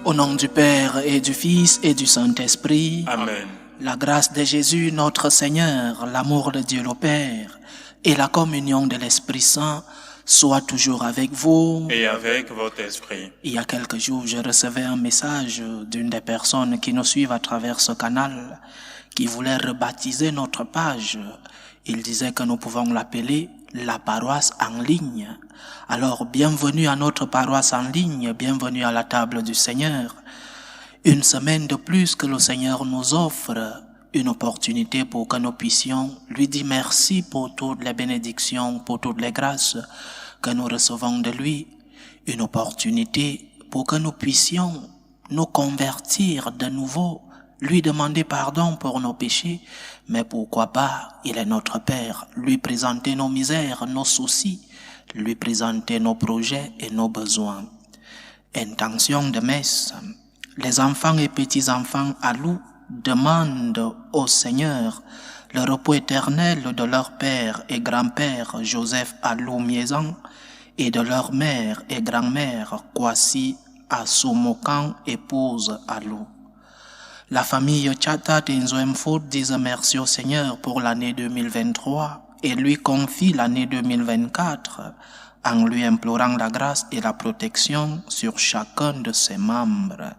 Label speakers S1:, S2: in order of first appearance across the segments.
S1: Au nom du Père et du Fils et du Saint-Esprit.
S2: Amen.
S1: La grâce de Jésus, notre Seigneur, l'amour de Dieu le Père et la communion de l'Esprit Saint soient toujours avec vous.
S2: Et avec votre esprit.
S1: Il y a quelques jours, je recevais un message d'une des personnes qui nous suivent à travers ce canal qui voulait rebaptiser notre page. Il disait que nous pouvons l'appeler la paroisse en ligne. Alors, bienvenue à notre paroisse en ligne, bienvenue à la table du Seigneur. Une semaine de plus que le Seigneur nous offre, une opportunité pour que nous puissions lui dire merci pour toutes les bénédictions, pour toutes les grâces que nous recevons de lui. Une opportunité pour que nous puissions nous convertir de nouveau, lui demander pardon pour nos péchés, mais pourquoi pas, il est notre Père, lui présenter nos misères, nos soucis, lui présenter nos projets et nos besoins. Intention de messe. Les enfants et petits-enfants à Lou demandent au Seigneur le repos éternel de leur père et grand-père Joseph Alou Miezan et de leur mère et grand-mère Kwasi Asumokan, épouse Alou. La famille Chata Tenzoemfoud disent merci au Seigneur pour l'année 2023 et lui confie l'année 2024 en lui implorant la grâce et la protection sur chacun de ses membres.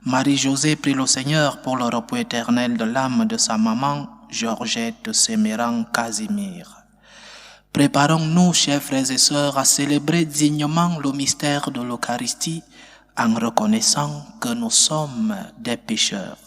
S1: Marie-Josée prie le Seigneur pour le repos éternel de l'âme de sa maman, Georgette Séméran Casimir. Préparons-nous, chers frères et sœurs, à célébrer dignement le mystère de l'Eucharistie en reconnaissant que nous sommes des pécheurs.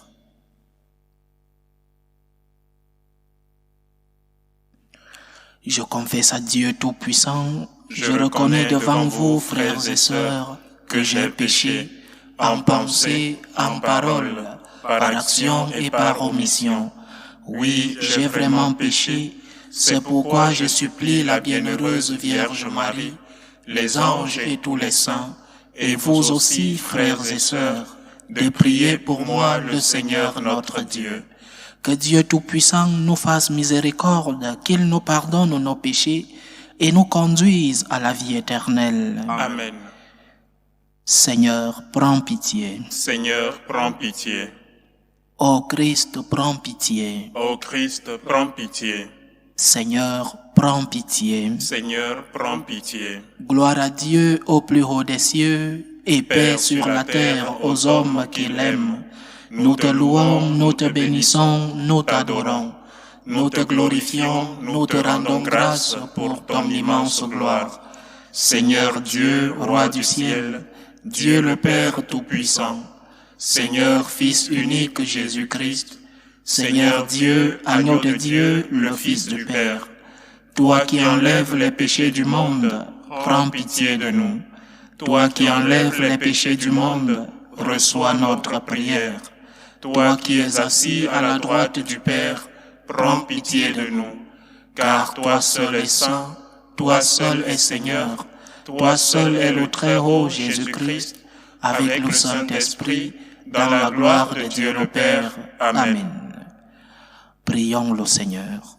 S1: Je confesse à Dieu Tout-Puissant, je reconnais devant vous, frères et sœurs, que j'ai péché en pensée, en parole, par action et par omission. Oui, j'ai vraiment péché, c'est pourquoi je supplie la bienheureuse Vierge Marie, les anges et tous les saints, et vous aussi, frères et sœurs, de prier pour moi le Seigneur notre Dieu. Que Dieu Tout-Puissant nous fasse miséricorde, qu'il nous pardonne nos péchés et nous conduise à la vie éternelle.
S2: Amen.
S1: Seigneur, prends pitié.
S2: Seigneur, prends pitié.
S1: Ô Christ, prends pitié.
S2: Ô Christ, prends pitié.
S1: Seigneur, prends pitié.
S2: Seigneur, prends pitié.
S1: Gloire à Dieu au plus haut des cieux et paix sur la terre aux hommes qui l'aiment. Nous te louons, nous te bénissons, nous t'adorons. Nous te glorifions, nous te rendons grâce pour ton immense gloire. Seigneur Dieu, Roi du ciel, Dieu le Père Tout-Puissant, Seigneur Fils unique Jésus-Christ, Seigneur Dieu, agneau de Dieu, le Fils du Père, toi qui enlèves les péchés du monde, prends pitié de nous. Toi qui enlèves les péchés du monde, reçois notre prière. Toi qui es assis à la droite du Père, prends pitié de nous. Car toi seul es saint, toi seul es Seigneur, toi seul es le Très-Haut Jésus-Christ, avec le Saint-Esprit, dans la gloire de Dieu le Père. Amen. Prions le Seigneur.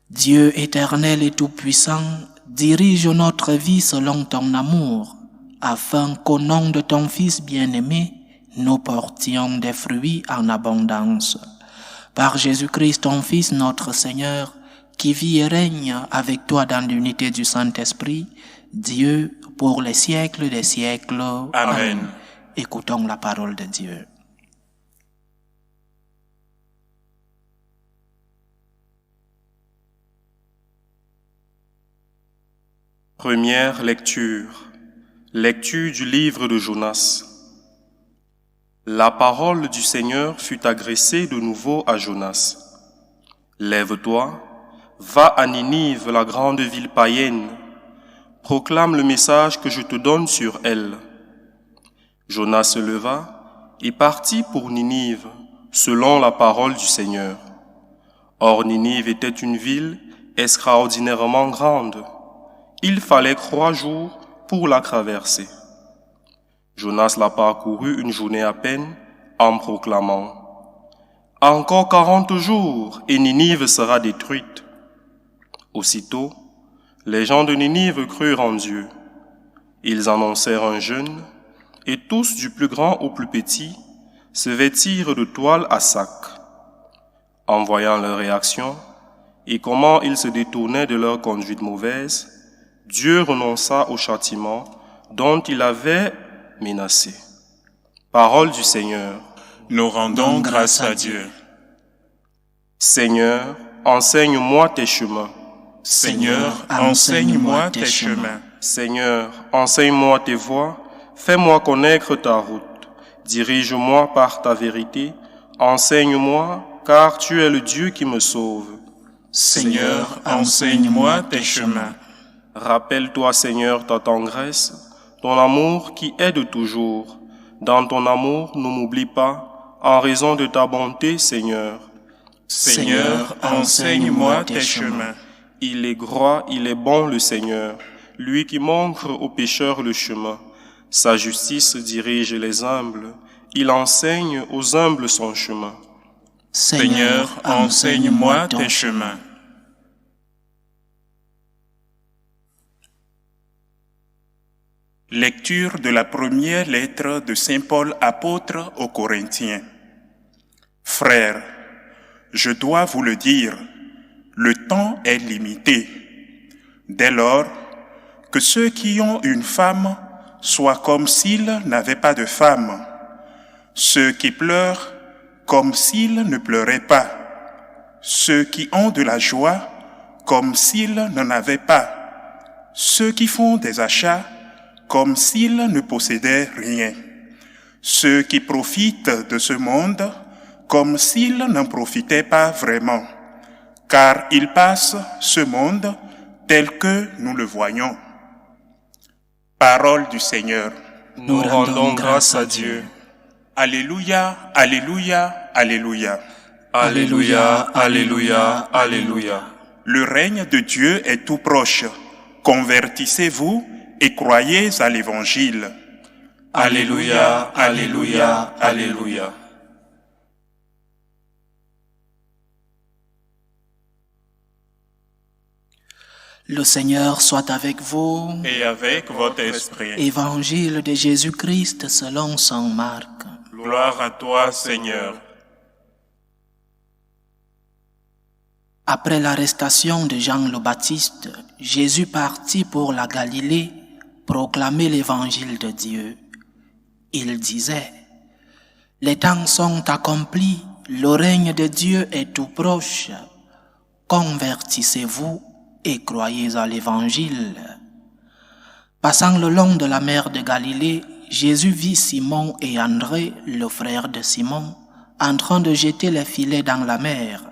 S1: Dieu éternel et tout-puissant, dirige notre vie selon ton amour, afin qu'au nom de ton Fils bien-aimé, nous portions des fruits en abondance. Par Jésus-Christ, ton Fils, notre Seigneur, qui vit et règne avec toi dans l'unité du Saint-Esprit, Dieu, pour les siècles des siècles.
S2: Amen.
S1: Écoutons la parole de Dieu.
S3: Première lecture. Lecture du livre de Jonas. La parole du Seigneur fut adressée de nouveau à Jonas. Lève-toi, va à Ninive, la grande ville païenne. Proclame le message que je te donne sur elle. Jonas se leva et partit pour Ninive, selon la parole du Seigneur. Or Ninive était une ville extraordinairement grande. Il fallait 3 jours pour la traverser. Jonas la parcourut une journée à peine en proclamant « Encore 40 jours et Ninive sera détruite. » Aussitôt, les gens de Ninive crurent en Dieu. Ils annoncèrent un jeûne, et tous, du plus grand au plus petit, se vêtirent de toile à sac. En voyant leur réaction, et comment ils se détournaient de leur conduite mauvaise, Dieu renonça au châtiment dont il avait menacé. Parole du Seigneur.
S2: Nous rendons grâce à Dieu.
S3: Seigneur, enseigne-moi tes chemins.
S2: Seigneur, enseigne-moi tes chemins.
S3: Seigneur, enseigne-moi tes voies, fais-moi connaître ta route. Dirige-moi par ta vérité, enseigne-moi, car tu es le Dieu qui me sauve.
S2: Seigneur, enseigne-moi tes chemins.
S3: Rappelle-toi, Seigneur, ta tendresse, ton amour qui est de toujours. Dans ton amour, ne m'oublie pas, en raison de ta bonté, Seigneur.
S2: Seigneur, enseigne-moi tes chemins.
S3: Il est droit, il est bon, le Seigneur, lui qui montre aux pécheurs le chemin. Sa justice dirige les humbles, il enseigne aux humbles son chemin.
S2: Seigneur, enseigne-moi tes chemins. Lecture de la première lettre de Saint Paul apôtre aux Corinthiens. Frères, je dois vous le dire, le temps est limité. Dès lors, que ceux qui ont une femme soient comme s'ils n'avaient pas de femme, ceux qui pleurent comme s'ils ne pleuraient pas, ceux qui ont de la joie comme s'ils n'en avaient pas, ceux qui font des achats comme s'ils ne possédaient rien, ceux qui profitent de ce monde comme s'ils n'en profitaient pas vraiment, car il passe ce monde tel que nous le voyons. Parole du Seigneur.
S3: Nous rendons grâce à Dieu.
S2: Alléluia, alléluia, alléluia.
S3: Alléluia, alléluia, alléluia.
S2: Le règne de Dieu est tout proche. Convertissez-vous et croyez à l'Évangile.
S3: Alléluia, alléluia, alléluia.
S1: Le Seigneur soit avec vous.
S2: Et avec votre esprit.
S1: Évangile de Jésus-Christ selon saint Marc.
S2: Gloire à toi, Seigneur.
S1: Après l'arrestation de Jean le Baptiste, Jésus partit pour la Galilée proclamer l'évangile de Dieu. Il disait, « Les temps sont accomplis, le règne de Dieu est tout proche. Convertissez-vous et croyez à l'évangile. » Passant le long de la mer de Galilée, Jésus vit Simon et André, le frère de Simon, en train de jeter les filets dans la mer,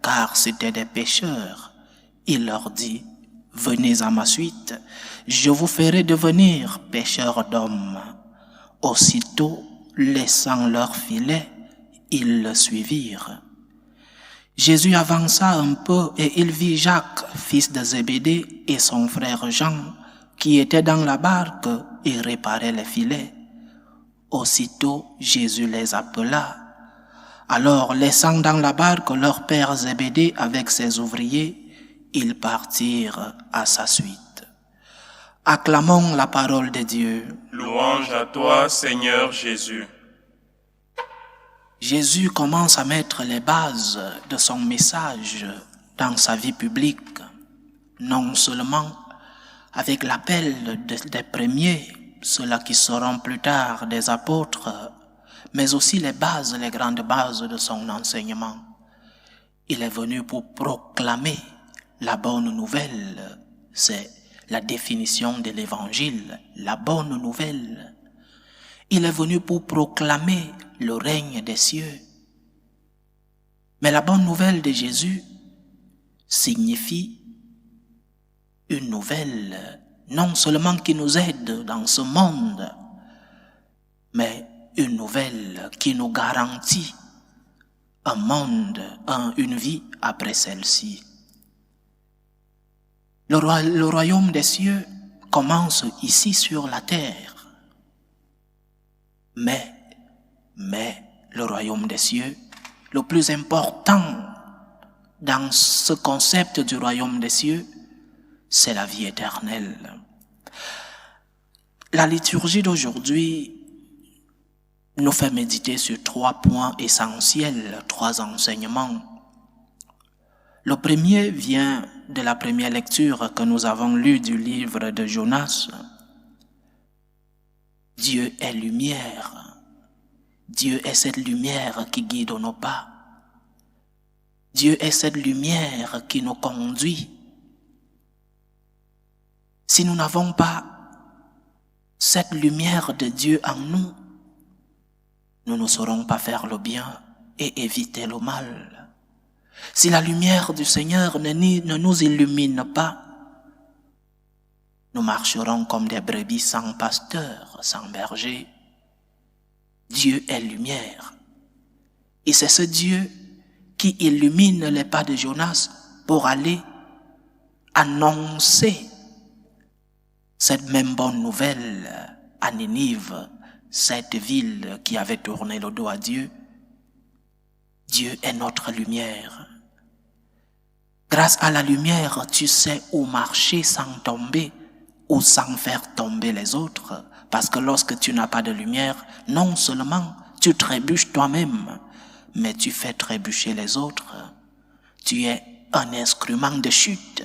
S1: car c'étaient des pêcheurs. Il leur dit, « Venez à ma suite, je vous ferai devenir pêcheurs d'hommes. » Aussitôt, laissant leurs filets, ils le suivirent. Jésus avança un peu et il vit Jacques, fils de Zébédée, et son frère Jean, qui étaient dans la barque et réparaient les filets. Aussitôt, Jésus les appela. Alors, laissant dans la barque leur père Zébédée avec ses ouvriers, ils partirent à sa suite. Acclamons la parole de Dieu.
S2: Louange à toi, Seigneur Jésus.
S1: Jésus commence à mettre les bases de son message dans sa vie publique, non seulement avec l'appel des premiers, ceux-là qui seront plus tard des apôtres, mais aussi les bases, les grandes bases de son enseignement. Il est venu pour proclamer la bonne nouvelle, c'est la définition de l'évangile, la bonne nouvelle. Il est venu pour proclamer le règne des cieux. Mais la bonne nouvelle de Jésus signifie une nouvelle, non seulement qui nous aide dans ce monde, mais une nouvelle qui nous garantit un monde, une vie après celle-ci. Le royaume des cieux commence ici sur la terre. Mais le royaume des cieux, le plus important dans ce concept du royaume des cieux, c'est la vie éternelle. La liturgie d'aujourd'hui nous fait méditer sur 3 points essentiels, 3 enseignements. Le premier vient de la première lecture que nous avons lue du livre de Jonas. Dieu est lumière. Dieu est cette lumière qui guide nos pas. Dieu est cette lumière qui nous conduit. Si nous n'avons pas cette lumière de Dieu en nous, nous ne saurons pas faire le bien et éviter le mal. Si la lumière du Seigneur ne nous illumine pas, nous marcherons comme des brebis sans pasteur, sans berger. Dieu est lumière. Et c'est ce Dieu qui illumine les pas de Jonas pour aller annoncer cette même bonne nouvelle à Ninive, cette ville qui avait tourné le dos à Dieu. Dieu est notre lumière. Grâce à la lumière, tu sais où marcher sans tomber ou sans faire tomber les autres. Parce que lorsque tu n'as pas de lumière, non seulement tu trébuches toi-même, mais tu fais trébucher les autres. Tu es un instrument de chute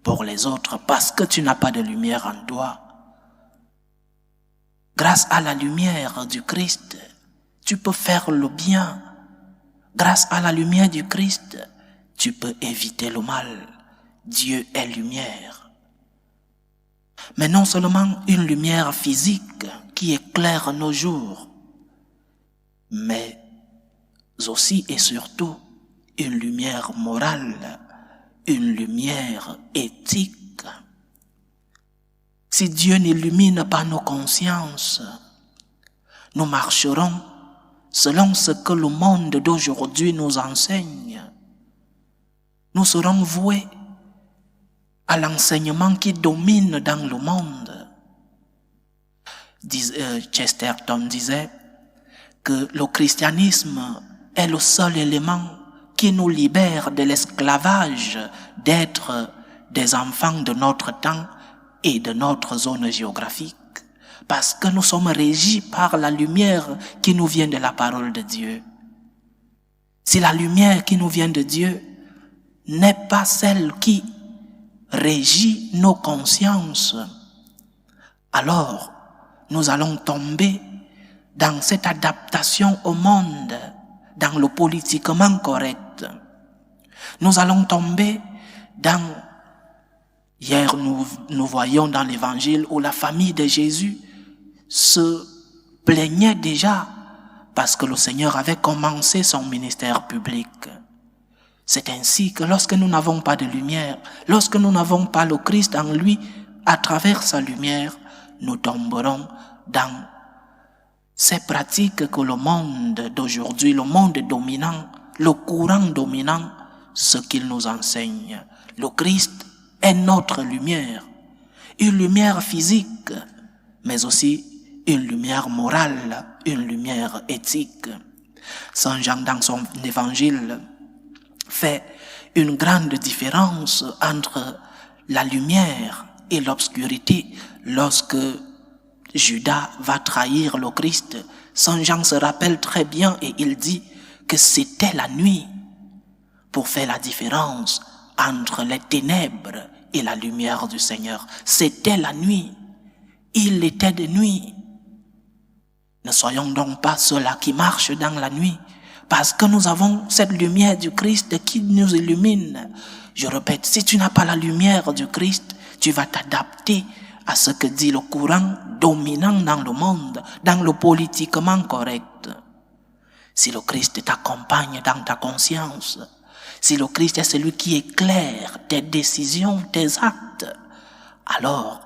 S1: pour les autres parce que tu n'as pas de lumière en toi. Grâce à la lumière du Christ, tu peux faire le bien. Grâce à la lumière du Christ, tu peux éviter le mal. Dieu est lumière. Mais non seulement une lumière physique qui éclaire nos jours, mais aussi et surtout une lumière morale, une lumière éthique. Si Dieu n'illumine pas nos consciences, nous marcherons selon ce que le monde d'aujourd'hui nous enseigne. Nous serons voués à l'enseignement qui domine dans le monde. Chesterton disait que le christianisme est le seul élément qui nous libère de l'esclavage d'être des enfants de notre temps et de notre zone géographique. Parce que nous sommes régis par la lumière qui nous vient de la parole de Dieu. Si la lumière qui nous vient de Dieu n'est pas celle qui régit nos consciences, alors nous allons tomber dans cette adaptation au monde, dans le politiquement correct. Nous allons tomber dans... Hier, nous voyons dans l'évangile où la famille de Jésus se plaignait déjà parce que le Seigneur avait commencé son ministère public. C'est ainsi que lorsque nous n'avons pas de lumière, lorsque nous n'avons pas le Christ en lui, à travers sa lumière, nous tomberons dans ces pratiques que le monde d'aujourd'hui, le monde dominant, le courant dominant, ce qu'il nous enseigne. Le Christ est notre lumière, une lumière physique, mais aussi une lumière morale, une lumière éthique. Saint Jean, dans son évangile, fait une grande différence entre la lumière et l'obscurité. Lorsque Judas va trahir le Christ, Saint Jean se rappelle très bien et il dit que c'était la nuit pour faire la différence entre les ténèbres et la lumière du Seigneur. C'était la nuit. Il était de nuit. Ne soyons donc pas ceux-là qui marchent dans la nuit, parce que nous avons cette lumière du Christ qui nous illumine. Je répète, si tu n'as pas la lumière du Christ, tu vas t'adapter à ce que dit le courant dominant dans le monde, dans le politiquement correct. Si le Christ t'accompagne dans ta conscience, si le Christ est celui qui éclaire tes décisions, tes actes, alors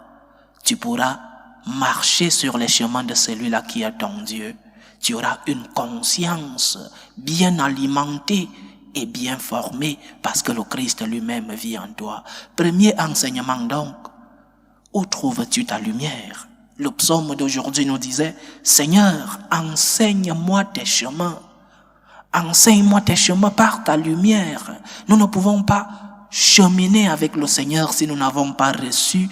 S1: tu pourras marcher sur les chemins de celui-là qui est ton Dieu. Tu auras une conscience bien alimentée et bien formée parce que le Christ lui-même vit en toi. Premier enseignement donc, où trouves-tu ta lumière? Le psaume d'aujourd'hui nous disait, Seigneur, enseigne-moi tes chemins. Enseigne-moi tes chemins par ta lumière. Nous ne pouvons pas cheminer avec le Seigneur si nous n'avons pas reçu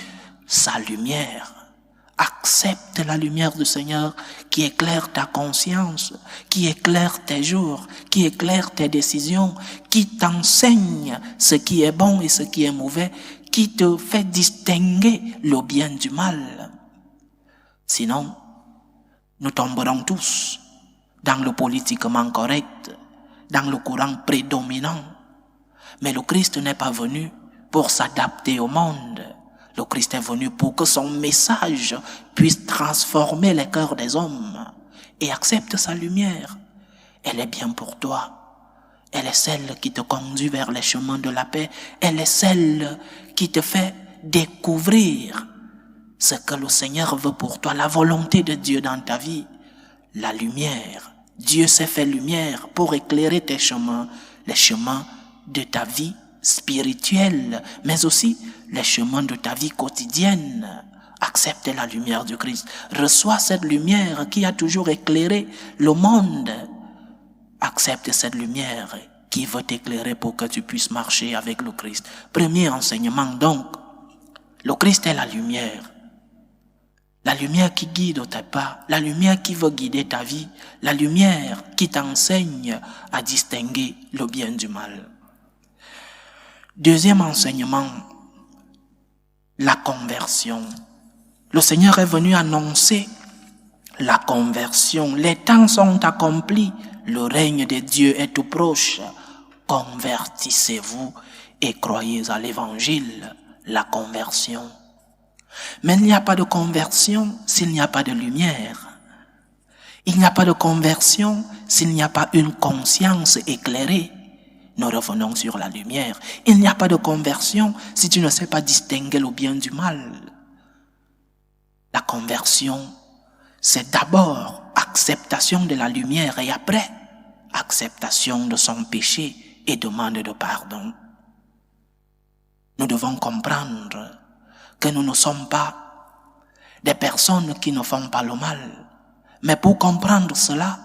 S1: sa lumière. Accepte la lumière du Seigneur qui éclaire ta conscience, qui éclaire tes jours, qui éclaire tes décisions, qui t'enseigne ce qui est bon et ce qui est mauvais, qui te fait distinguer le bien du mal. Sinon, nous tomberons tous dans le politiquement correct, dans le courant prédominant. Mais le Christ n'est pas venu pour s'adapter au monde. Le Christ est venu pour que son message puisse transformer les cœurs des hommes. Et accepte sa lumière. Elle est bien pour toi. Elle est celle qui te conduit vers les chemins de la paix. Elle est celle qui te fait découvrir ce que le Seigneur veut pour toi, la volonté de Dieu dans ta vie. La lumière. Dieu s'est fait lumière pour éclairer tes chemins, les chemins de ta vie spirituelle, mais aussi les chemins de ta vie quotidienne. Accepte la lumière du Christ. Reçois cette lumière qui a toujours éclairé le monde. Accepte cette lumière qui veut t'éclairer pour que tu puisses marcher avec le Christ. Premier enseignement donc, le Christ est la lumière. La lumière qui guide tes pas, la lumière qui veut guider ta vie, la lumière qui t'enseigne à distinguer le bien du mal. Deuxième enseignement, la conversion. Le Seigneur est venu annoncer la conversion. Les temps sont accomplis, le règne de Dieu est tout proche. Convertissez-vous et croyez à l'évangile, la conversion. Mais il n'y a pas de conversion s'il n'y a pas de lumière. Il n'y a pas de conversion s'il n'y a pas une conscience éclairée. Nous revenons sur la lumière. Il n'y a pas de conversion si tu ne sais pas distinguer le bien du mal. La conversion, c'est d'abord acceptation de la lumière et après, acceptation de son péché et demande de pardon. Nous devons comprendre que nous ne sommes pas des personnes qui ne font pas le mal. Mais pour comprendre cela,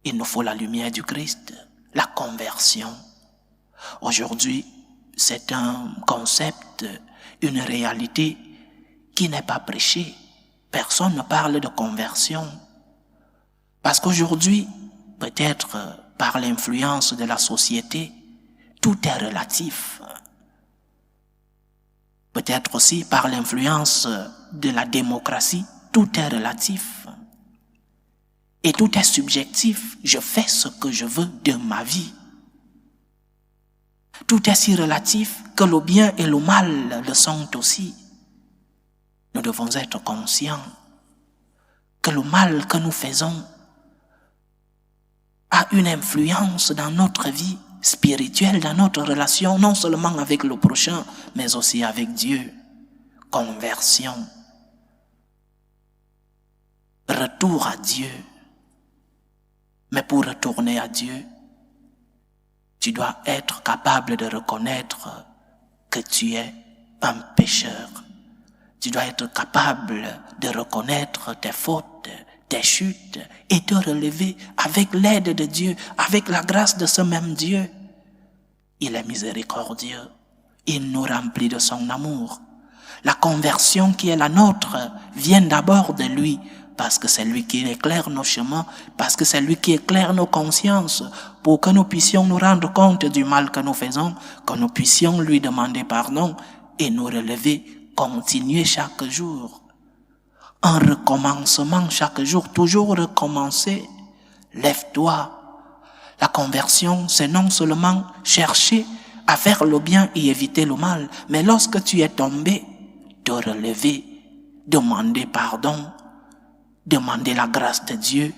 S1: il nous faut la lumière du Christ. La conversion. Aujourd'hui, c'est un concept, une réalité qui n'est pas prêchée. Personne ne parle de conversion. Parce qu'aujourd'hui, peut-être par l'influence de la société, tout est relatif. Peut-être aussi par l'influence de la démocratie, tout est relatif. Et tout est subjectif. Je fais ce que je veux de ma vie. Tout est si relatif que le bien et le mal le sont aussi. Nous devons être conscients que le mal que nous faisons a une influence dans notre vie spirituelle, dans notre relation, non seulement avec le prochain, mais aussi avec Dieu. Conversion. Retour à Dieu. Mais pour retourner à Dieu, tu dois être capable de reconnaître que tu es un pécheur. Tu dois être capable de reconnaître tes fautes, tes chutes et te relever avec l'aide de Dieu, avec la grâce de ce même Dieu. Il est miséricordieux. Il nous remplit de son amour. La conversion qui est la nôtre vient d'abord de lui. Parce que c'est lui qui éclaire nos chemins, parce que c'est lui qui éclaire nos consciences, pour que nous puissions nous rendre compte du mal que nous faisons, que nous puissions lui demander pardon et nous relever, continuer chaque jour. Un recommencement chaque jour, toujours recommencer. Lève-toi. La conversion, c'est non seulement chercher à faire le bien et éviter le mal, mais lorsque tu es tombé, te relever, demander pardon, demander la grâce de Dieu,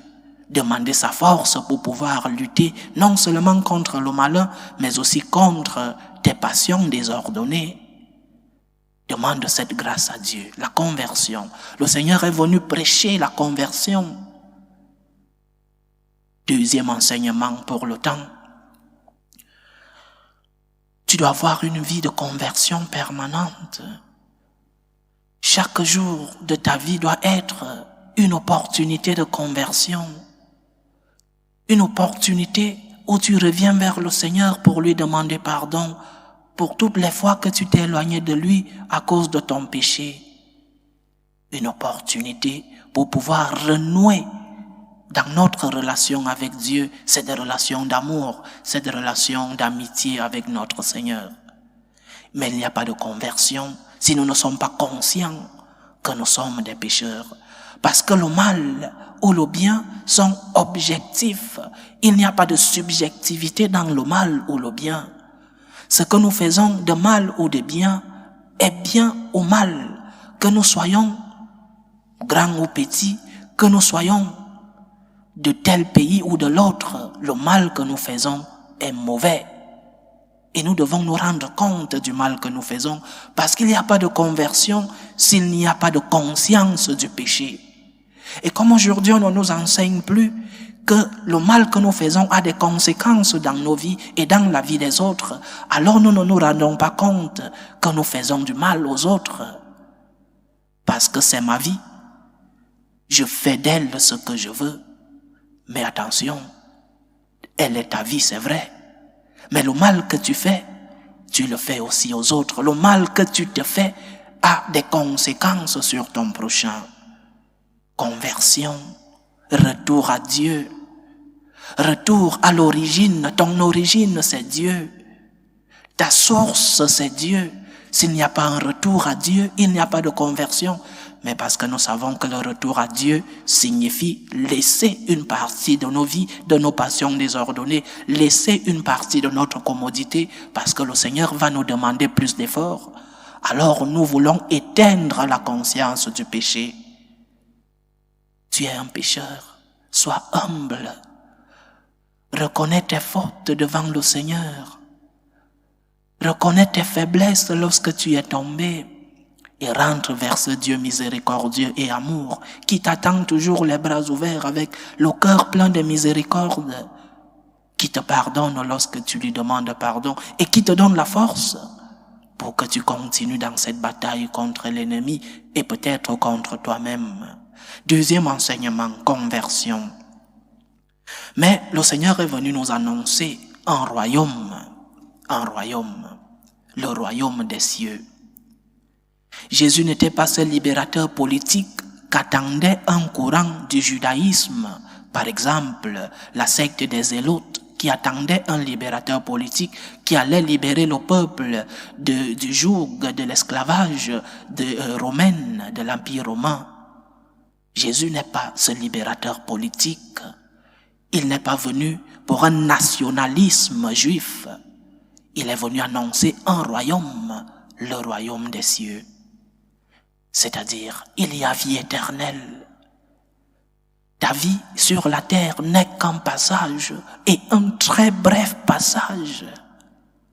S1: demander sa force pour pouvoir lutter non seulement contre le malin, mais aussi contre tes passions désordonnées. Demande cette grâce à Dieu, la conversion. Le Seigneur est venu prêcher la conversion. Deuxième enseignement pour le temps. Tu dois avoir une vie de conversion permanente. Chaque jour de ta vie doit être une opportunité de conversion, une opportunité où tu reviens vers le Seigneur pour lui demander pardon pour toutes les fois que tu t'es éloigné de lui à cause de ton péché. une opportunité pour pouvoir renouer dans notre relation avec Dieu. C'est des relations d'amour, c'est des relations d'amitié avec notre Seigneur. Mais il n'y a pas de conversion si nous ne sommes pas conscients que nous sommes des pécheurs. Parce que le mal ou le bien sont objectifs. Il n'y a pas de subjectivité dans le mal ou le bien. Ce que nous faisons de mal ou de bien est bien ou mal. Que nous soyons grands ou petits, que nous soyons de tel pays ou de l'autre, le mal que nous faisons est mauvais. Et nous devons nous rendre compte du mal que nous faisons, parce qu'il n'y a pas de conversion s'il n'y a pas de conscience du péché. Et comme aujourd'hui on ne nous enseigne plus que le mal que nous faisons a des conséquences dans nos vies et dans la vie des autres, alors nous ne nous rendons pas compte que nous faisons du mal aux autres. Parce que c'est ma vie. Je fais d'elle ce que je veux. Mais attention, elle est ta vie, c'est vrai. Mais le mal que tu fais, tu le fais aussi aux autres. Le mal que tu te fais a des conséquences sur ton prochain. Conversion, retour à Dieu, retour à l'origine. Ton origine, c'est Dieu. Ta source, c'est Dieu. S'il n'y a pas un retour à Dieu, il n'y a pas de conversion. Mais parce que nous savons que le retour à Dieu signifie laisser une partie de nos vies, de nos passions désordonnées, laisser une partie de notre commodité, parce que le Seigneur va nous demander plus d'efforts. Alors nous voulons éteindre la conscience du péché. Tu es un pécheur, sois humble. Reconnais tes fautes devant le Seigneur. Reconnais tes faiblesses lorsque tu es tombé. Et rentre vers ce Dieu miséricordieux et amour qui t'attend toujours les bras ouverts avec le cœur plein de miséricorde, qui te pardonne lorsque tu lui demandes pardon et qui te donne la force pour que tu continues dans cette bataille contre l'ennemi et peut-être contre toi-même. Deuxième enseignement, conversion. Mais le Seigneur est venu nous annoncer un royaume, le royaume des cieux. Jésus n'était pas ce libérateur politique qu'attendait un courant du judaïsme, par exemple la secte des Zélotes, qui attendait un libérateur politique qui allait libérer le peuple du joug de l'esclavage romain, de l'Empire romain. Jésus n'est pas ce libérateur politique. Il n'est pas venu pour un nationalisme juif. Il est venu annoncer un royaume, le royaume des cieux. C'est-à-dire, il y a vie éternelle. Ta vie sur la terre n'est qu'un passage et un très bref passage.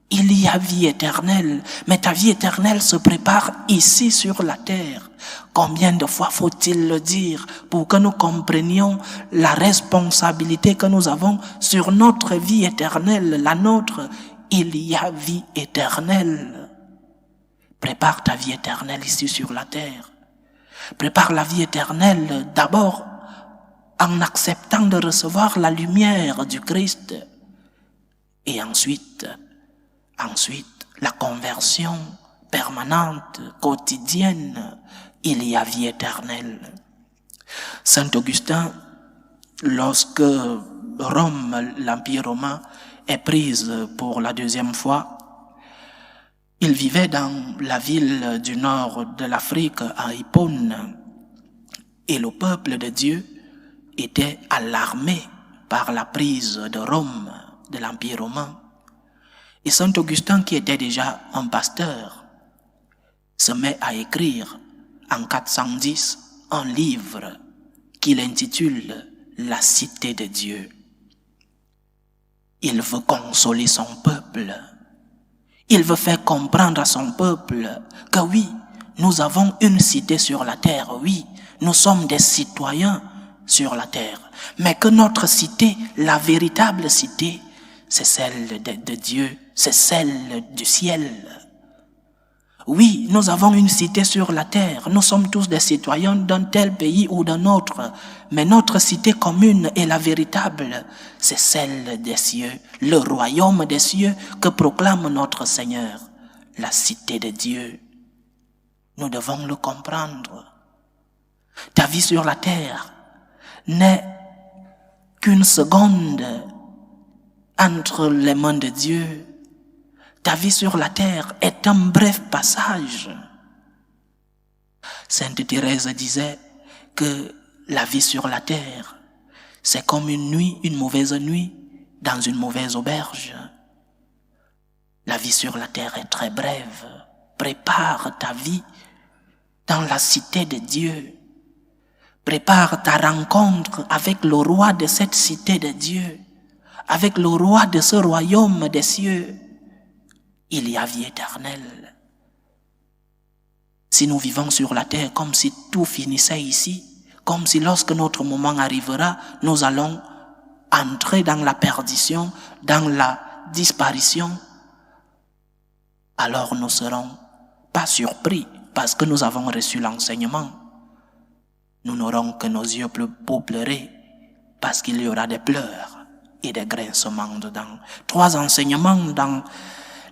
S1: Il y a vie éternelle, mais ta vie éternelle se prépare ici sur la terre. Combien de fois faut-il le dire pour que nous comprenions la responsabilité que nous avons sur notre vie éternelle, la nôtre? Il y a vie éternelle. Prépare ta vie éternelle ici sur la terre. Prépare la vie éternelle d'abord en acceptant de recevoir la lumière du Christ. Et ensuite, la conversion permanente, quotidienne, il y a vie éternelle. Saint Augustin, lorsque Rome, l'Empire romain, est prise pour la deuxième fois, il vivait dans la ville du nord de l'Afrique, à Hippone, et le peuple de Dieu était alarmé par la prise de Rome, de l'Empire romain. Et Saint Augustin, qui était déjà un pasteur, se met à écrire en 410 un livre qu'il intitule « La cité de Dieu ». Il veut consoler son peuple. Il veut faire comprendre à son peuple que oui, nous avons une cité sur la terre, oui, nous sommes des citoyens sur la terre, mais que notre cité, la véritable cité, c'est celle de Dieu, c'est celle du ciel. Oui, nous avons une cité sur la terre, nous sommes tous des citoyens d'un tel pays ou d'un autre, mais notre cité commune et la véritable, c'est celle des cieux, le royaume des cieux que proclame notre Seigneur, la cité de Dieu. Nous devons le comprendre. Ta vie sur la terre n'est qu'une seconde entre les mains de Dieu. Ta vie sur la terre est un bref passage. Sainte Thérèse disait que la vie sur la terre, c'est comme une mauvaise nuit dans une mauvaise auberge. La vie sur la terre est très brève. Prépare ta vie dans la cité de Dieu. Prépare ta rencontre avec le roi de cette cité de Dieu, avec le roi de ce royaume des cieux. Il y a vie éternelle. Si nous vivons sur la terre comme si tout finissait ici, comme si lorsque notre moment arrivera, nous allons entrer dans la perdition, dans la disparition, alors nous ne serons pas surpris parce que nous avons reçu l'enseignement. Nous n'aurons que nos yeux pour pleurer parce qu'il y aura des pleurs et des grincements dedans. 3 enseignements dans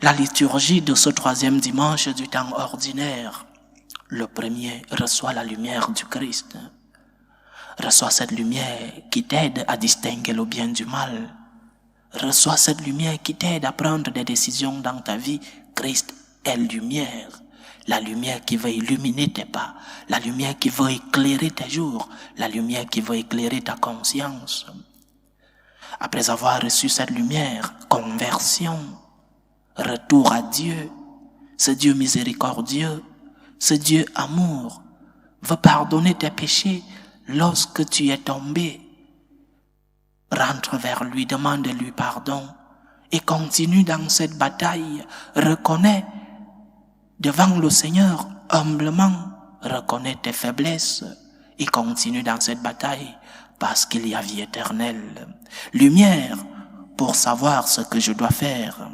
S1: la liturgie de ce 3e dimanche du temps ordinaire. Le premier, reçoit la lumière du Christ. Reçois cette lumière qui t'aide à distinguer le bien du mal. Reçois cette lumière qui t'aide à prendre des décisions dans ta vie. Christ est lumière. La lumière qui veut illuminer tes pas. La lumière qui veut éclairer tes jours. La lumière qui veut éclairer ta conscience. Après avoir reçu cette lumière, conversion, retour à Dieu. Ce Dieu miséricordieux, ce Dieu amour, veut pardonner tes péchés lorsque tu es tombé. Rentre vers lui, demande-lui pardon et continue dans cette bataille. Reconnais devant le Seigneur humblement, reconnais tes faiblesses et continue dans cette bataille parce qu'il y a vie éternelle. Lumière pour savoir ce que je dois faire.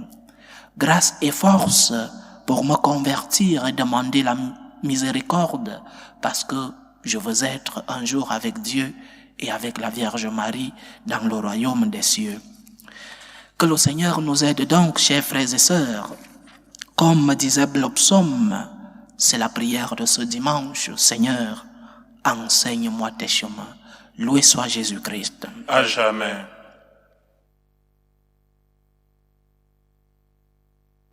S1: Grâce et force pour me convertir et demander la miséricorde parce que je veux être un jour avec Dieu et avec la Vierge Marie dans le royaume des cieux. Que le Seigneur nous aide donc, chers frères et sœurs. Comme disait le psaume, c'est la prière de ce dimanche. Seigneur, enseigne-moi tes chemins. Loué soit Jésus-Christ.
S2: À jamais.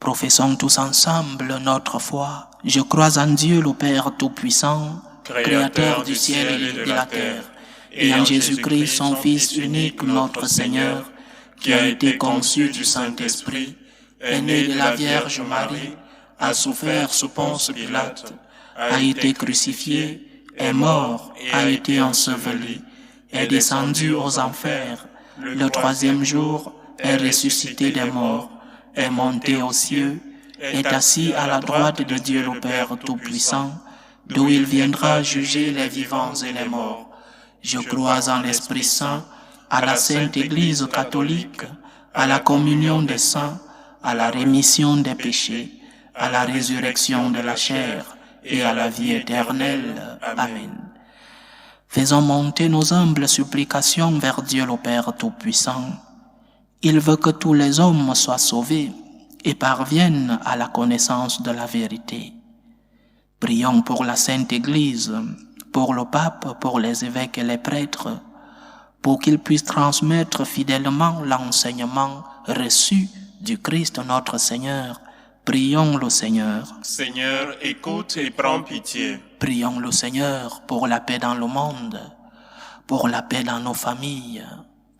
S1: Professons tous ensemble notre foi. Je crois en Dieu le Père Tout-Puissant, Créateur du ciel et de la terre, et en Jésus-Christ, son Fils unique, notre Seigneur, qui a été conçu du Saint-Esprit, est né de la Vierge Marie, a souffert sous Ponce Pilate, a été crucifié, est mort, a été enseveli, est descendu aux enfers, le 3e jour est ressuscité des morts, est monté aux cieux, est assis à la droite de Dieu le Père Tout-Puissant, d'où il viendra juger les vivants et les morts. Je crois en l'Esprit Saint, à la Sainte Église catholique, à la communion des saints, à la rémission des péchés, à la résurrection de la chair et à la vie éternelle. Amen. Faisons monter nos humbles supplications vers Dieu le Père Tout-Puissant. Il veut que tous les hommes soient sauvés et parviennent à la connaissance de la vérité. Prions pour la Sainte Église, pour le pape, pour les évêques et les prêtres, pour qu'ils puissent transmettre fidèlement l'enseignement reçu du Christ notre Seigneur. Prions le Seigneur.
S2: Seigneur, écoute et prends pitié.
S1: Prions le Seigneur pour la paix dans le monde, pour la paix dans nos familles,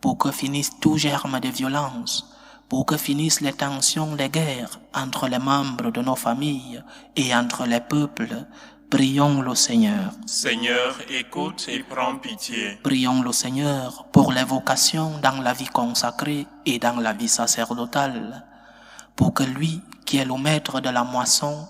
S1: pour que finisse tout germe de violence, pour que finissent les tensions, les guerres entre les membres de nos familles et entre les peuples. Prions le Seigneur.
S2: Seigneur, écoute et prends pitié.
S1: Prions le Seigneur pour les vocations dans la vie consacrée et dans la vie sacerdotale, pour que lui, qui est le maître de la moisson,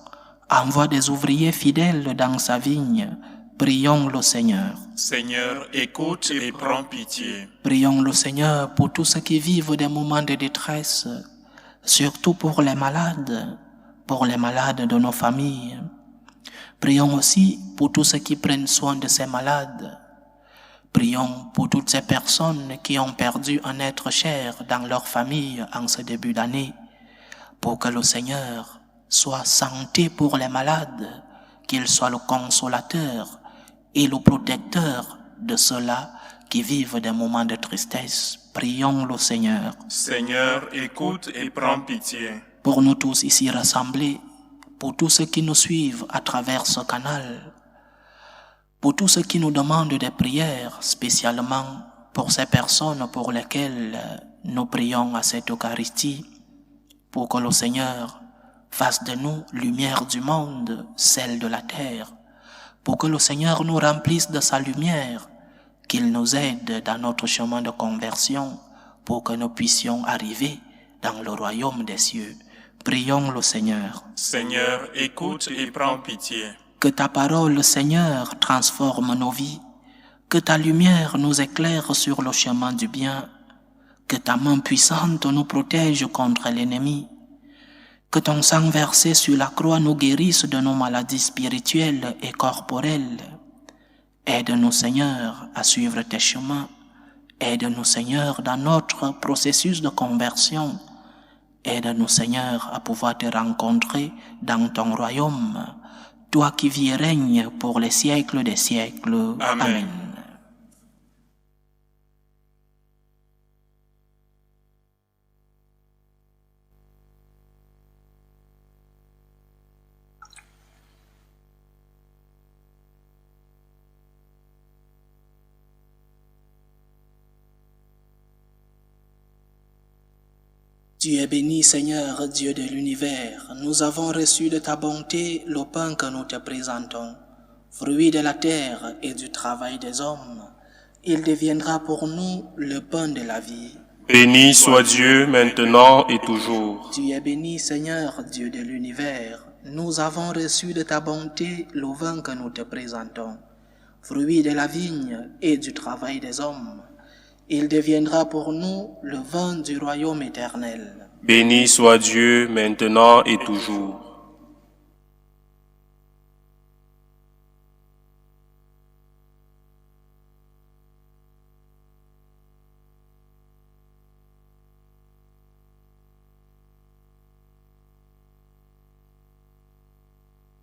S1: envoie des ouvriers fidèles dans sa vigne. Prions le Seigneur.
S2: Seigneur, écoute et prends pitié.
S1: Prions le Seigneur pour tous ceux qui vivent des moments de détresse, surtout pour les malades de nos familles. Prions aussi pour tous ceux qui prennent soin de ces malades. Prions pour toutes ces personnes qui ont perdu un être cher dans leur famille en ce début d'année, pour que le Seigneur soit santé pour les malades, qu'il soit le consolateur et le protecteur de ceux-là qui vivent des moments de tristesse. Prions le Seigneur.
S2: Seigneur, écoute et prends pitié.
S1: Pour nous tous ici rassemblés, pour tous ceux qui nous suivent à travers ce canal, pour tous ceux qui nous demandent des prières, spécialement pour ces personnes pour lesquelles nous prions à cette Eucharistie, pour que le Seigneur fasse de nous lumière du monde, celle de la terre, pour que le Seigneur nous remplisse de sa lumière, qu'il nous aide dans notre chemin de conversion, pour que nous puissions arriver dans le royaume des cieux. Prions le Seigneur.
S2: Seigneur, écoute et prends pitié.
S1: Que ta parole, Seigneur, transforme nos vies. Que ta lumière nous éclaire sur le chemin du bien. Que ta main puissante nous protège contre l'ennemi. Que ton sang versé sur la croix nous guérisse de nos maladies spirituelles et corporelles. Aide-nous, Seigneur, à suivre tes chemins. Aide-nous, Seigneur, dans notre processus de conversion. Aide-nous, Seigneur, à pouvoir te rencontrer dans ton royaume, toi qui vis et règnes pour les siècles des siècles. Amen. Tu es béni, Seigneur, Dieu de l'univers. Nous avons reçu de ta bonté le pain que nous te présentons, fruit de la terre et du travail des hommes. Il deviendra pour nous le pain de la vie.
S3: Béni soit Dieu maintenant et toujours.
S1: Tu es béni, Seigneur, Dieu de l'univers. Nous avons reçu de ta bonté le vin que nous te présentons, fruit de la vigne et du travail des hommes. Il deviendra pour nous le vin du royaume éternel.
S3: Béni soit Dieu maintenant et toujours.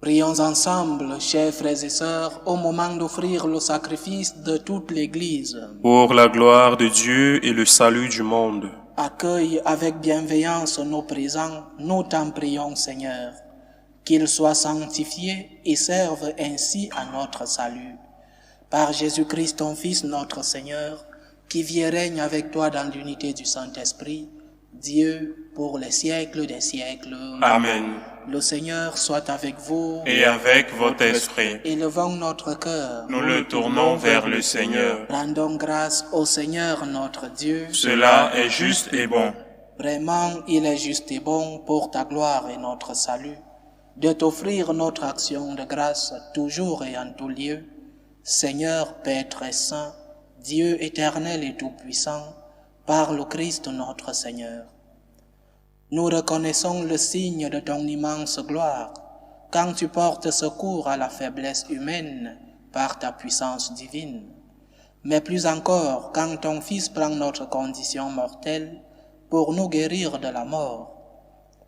S1: Prions ensemble, chers frères et sœurs, au moment d'offrir le sacrifice de toute l'Église.
S3: Pour la gloire de Dieu et le salut du monde.
S1: Accueille avec bienveillance nos présents, nous t'en prions, Seigneur, qu'ils soient sanctifiés et servent ainsi à notre salut. Par Jésus-Christ, ton Fils, notre Seigneur, qui vit et règne avec toi dans l'unité du Saint-Esprit, Dieu, pour les siècles des siècles.
S2: Amen.
S1: Le Seigneur soit avec vous.
S2: Et avec votre esprit.
S1: Élevons notre cœur.
S2: Nous le tournons vers le Seigneur.
S1: Rendons grâce au Seigneur notre Dieu.
S2: Cela est juste et bon.
S1: Vraiment, il est juste et bon pour ta gloire et notre salut, de t'offrir notre action de grâce toujours et en tout lieu. Seigneur, Père très saint, Dieu éternel et tout-puissant, par le Christ notre Seigneur. Nous reconnaissons le signe de ton immense gloire, quand tu portes secours à la faiblesse humaine par ta puissance divine. Mais plus encore, quand ton Fils prend notre condition mortelle pour nous guérir de la mort.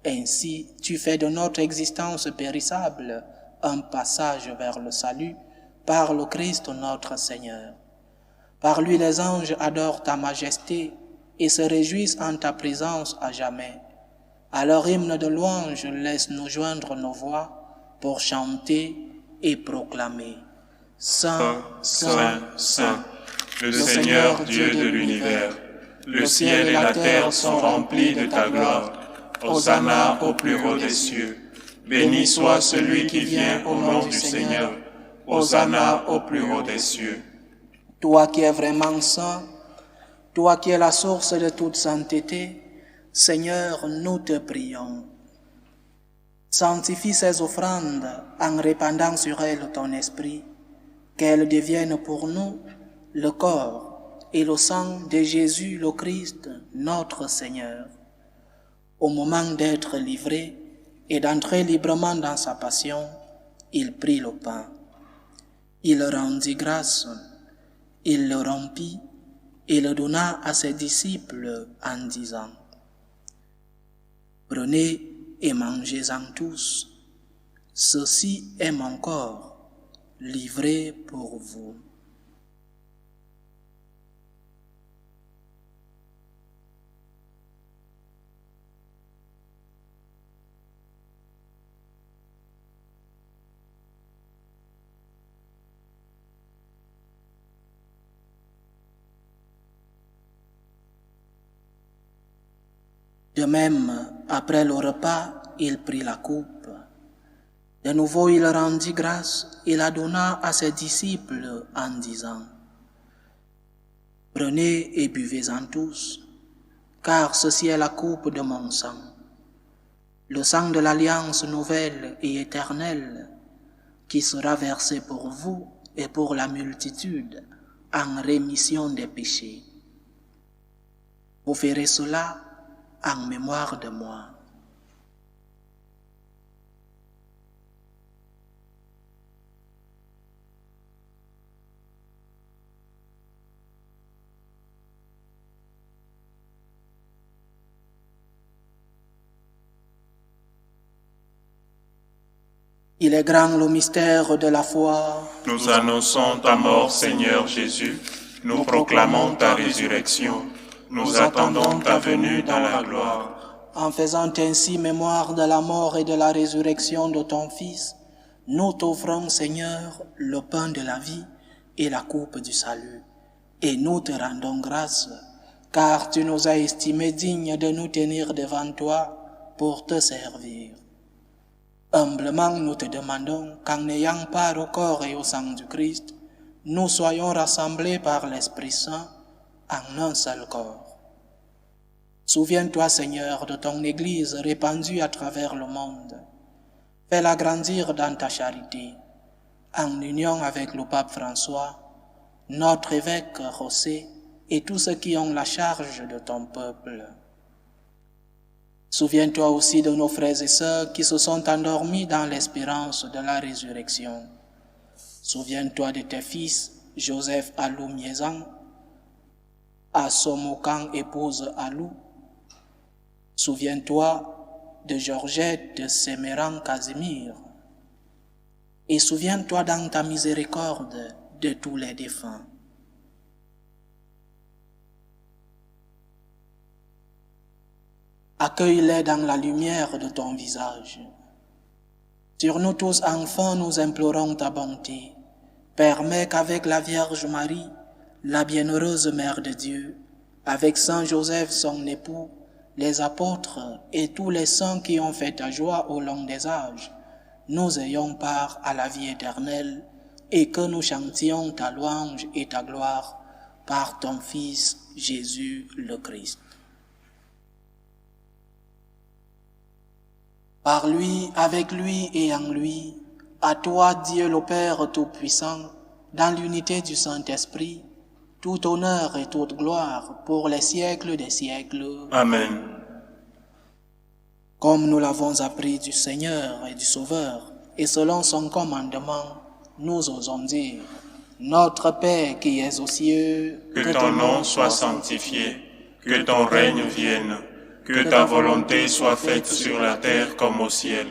S1: Ainsi, tu fais de notre existence périssable un passage vers le salut par le Christ notre Seigneur. Par lui, les anges adorent ta majesté et se réjouissent en ta présence à jamais. À leur hymne de louange, laisse-nous joindre nos voix pour chanter et proclamer. Saint,
S2: Saint, Saint, le Seigneur Dieu de l'univers, le ciel et la terre sont remplis de ta gloire. Hosanna au plus haut des cieux. Béni soit celui qui vient au nom du Seigneur. Hosanna au plus haut des cieux.
S1: Toi qui es vraiment saint, toi qui es la source de toute sainteté, Seigneur, nous te prions. Sanctifie ces offrandes en répandant sur elles ton esprit, qu'elles deviennent pour nous le corps et le sang de Jésus le Christ, notre Seigneur. Au moment d'être livré et d'entrer librement dans sa passion, il prit le pain. Il rendit grâce, il le rompit et le donna à ses disciples en disant: Prenez et mangez-en tous, ceci est mon corps, livré pour vous. De même, après le repas, il prit la coupe. De nouveau, il rendit grâce et la donna à ses disciples en disant, « Prenez et buvez-en tous, car ceci est la coupe de mon sang, le sang de l'alliance nouvelle et éternelle, qui sera versé pour vous et pour la multitude en rémission des péchés. Vous ferez cela en mémoire de moi. » Il est grand le mystère de la foi.
S2: Nous annonçons ta mort, Seigneur Jésus. Nous proclamons ta résurrection. Nous attendons ta venue dans la gloire.
S1: En faisant ainsi mémoire de la mort et de la résurrection de ton Fils, nous t'offrons, Seigneur, le pain de la vie et la coupe du salut. Et nous te rendons grâce, car tu nous as estimés dignes de nous tenir devant toi pour te servir. Humblement, nous te demandons qu'en ayant part au corps et au sang du Christ, nous soyons rassemblés par l'Esprit Saint en un seul corps. Souviens-toi, Seigneur, de ton Église répandue à travers le monde. Fais-la grandir dans ta charité, en union avec le pape François, notre évêque José et tous ceux qui ont la charge de ton peuple. Souviens-toi aussi de nos frères et sœurs qui se sont endormis dans l'espérance de la résurrection. Souviens-toi de tes fils, Joseph Alou Miezan, Assomokan épouse Alou. Souviens-toi de Georgette de Semeran Casimir. Et souviens-toi dans ta miséricorde de tous les défunts. Accueille-les dans la lumière de ton visage. Sur nous tous enfants, nous implorons ta bonté. Permets qu'avec la Vierge Marie, la bienheureuse Mère de Dieu, avec Saint Joseph son époux, les apôtres et tous les saints qui ont fait ta joie au long des âges, nous ayons part à la vie éternelle et que nous chantions ta louange et ta gloire par ton Fils Jésus le Christ. Par lui, avec lui et en lui, à toi, Dieu le Père Tout-Puissant, dans l'unité du Saint-Esprit, tout honneur et toute gloire pour les siècles des siècles.
S2: Amen.
S1: Comme nous l'avons appris du Seigneur et du Sauveur, et selon son commandement, nous osons dire, Notre Père qui es aux cieux,
S2: que ton nom soit sanctifié, que ton règne vienne, que ta volonté soit faite sur la terre comme au ciel.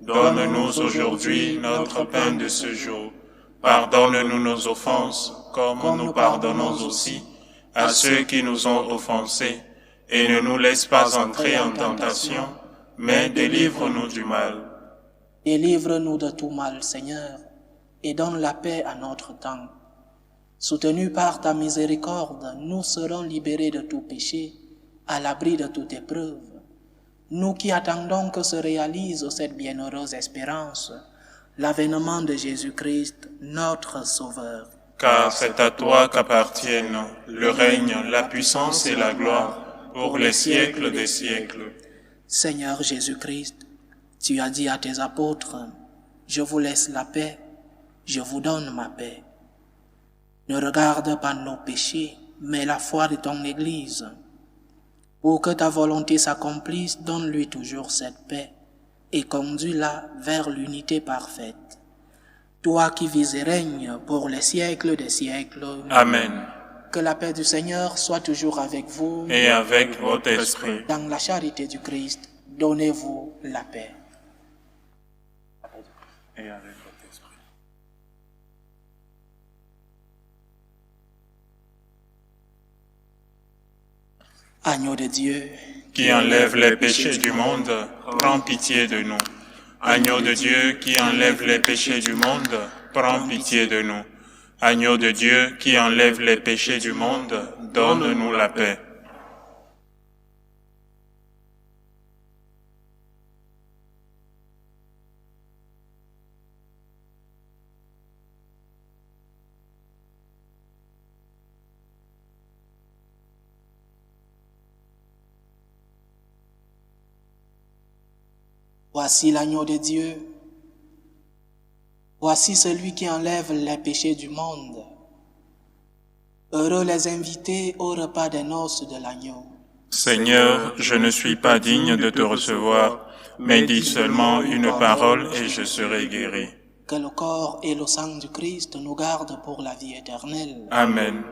S2: Donne-nous aujourd'hui notre pain de ce jour. Pardonne-nous nos offenses, comme nous pardonnons aussi à ceux qui nous ont offensés. Et ne nous laisse pas entrer en tentation, mais délivre-nous du mal.
S1: Délivre-nous de tout mal, Seigneur, et donne la paix à notre temps. Soutenus par ta miséricorde, nous serons libérés de tout péché, à l'abri de toute épreuve. Nous qui attendons que se réalise cette bienheureuse espérance, l'avènement de Jésus-Christ, notre Sauveur.
S2: Car c'est à toi qu'appartiennent le règne, la puissance et la gloire pour les siècles des siècles.
S1: Seigneur Jésus-Christ, tu as dit à tes apôtres, « Je vous laisse la paix, je vous donne ma paix. » Ne regarde pas nos péchés, mais la foi de ton Église. Pour que ta volonté s'accomplisse, donne-lui toujours cette paix et conduis-la vers l'unité parfaite. Toi qui vis et règnes pour les siècles des siècles.
S2: Amen.
S1: Que la paix du Seigneur soit toujours avec vous.
S2: Et avec votre esprit.
S1: Dans la charité du Christ, donnez-vous la paix.
S2: Et avec votre esprit.
S1: Agneau de Dieu,
S2: qui enlève les péchés du monde, prends pitié de nous. Agneau de Dieu, qui enlève les péchés du monde, prends pitié de nous. Agneau de Dieu, qui enlève les péchés du monde, donne-nous la paix.
S1: voici l'agneau de Dieu. Voici celui qui enlève les péchés du monde. Heureux les invités au repas des noces de l'agneau.
S2: Seigneur, je ne suis pas digne de te recevoir, mais dis seulement une parole et je serai guéri.
S1: Que le corps et le sang du Christ nous gardent pour la vie éternelle.
S2: Amen.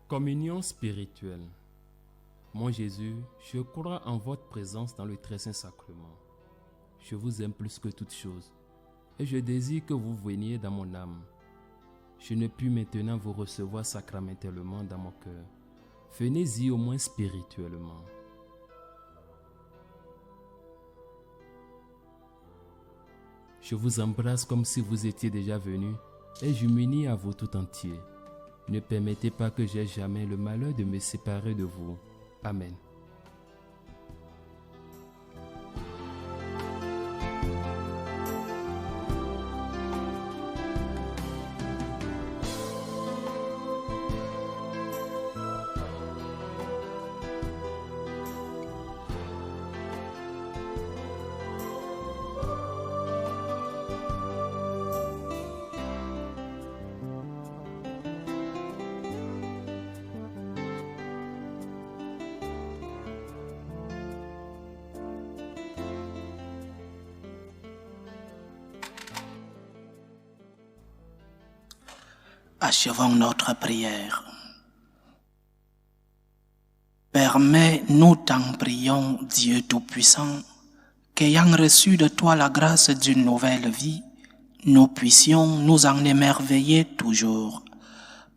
S4: Communion spirituelle. Mon Jésus, je crois en votre présence dans le très saint sacrement. Je vous aime plus que toute chose, et je désire que vous veniez dans mon âme. Je ne puis maintenant vous recevoir sacramentellement dans mon cœur. Venez-y au moins spirituellement. Je vous embrasse comme si vous étiez déjà venu, et je m'unis à vous tout entier. Ne permettez pas que j'aie jamais le malheur de me séparer de vous. Amen.
S1: Achevons notre prière. Permets-nous, t'en prions, Dieu Tout-Puissant, qu'ayant reçu de toi la grâce d'une nouvelle vie, nous puissions nous en émerveiller toujours.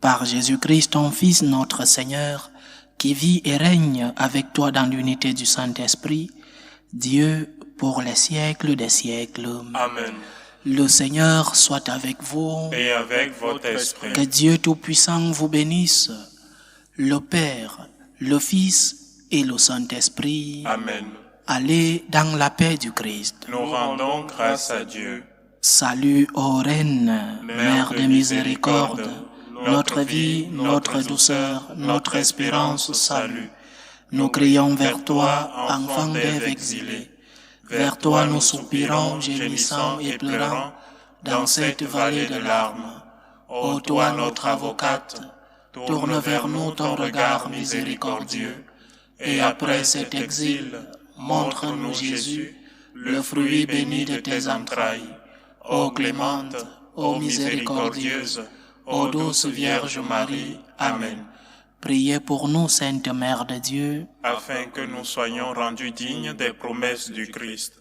S1: Par Jésus-Christ, ton Fils, notre Seigneur, qui vit et règne avec toi dans l'unité du Saint-Esprit, Dieu pour les siècles des siècles.
S2: Amen.
S1: Le Seigneur soit avec vous.
S2: Et avec votre esprit.
S1: Que Dieu Tout-Puissant vous bénisse, le Père, le Fils et le Saint-Esprit.
S2: Amen.
S1: Allez dans la paix du Christ.
S2: Nous rendons grâce à Dieu.
S1: Salut, ô Reine, Mère de miséricorde, notre vie, notre douceur, notre espérance, salut. Nous crions vers toi, enfant d'Ève exilée. Vers toi nous soupirons, gémissant et pleurant, dans cette vallée de larmes. Ô toi notre avocate, tourne vers nous ton regard miséricordieux, et après cet exil, montre-nous Jésus, le fruit béni de tes entrailles. Ô clémente, ô miséricordieuse, ô douce Vierge Marie. Amen. Priez pour nous, Sainte Mère de Dieu,
S2: afin que nous soyons rendus dignes des promesses du Christ.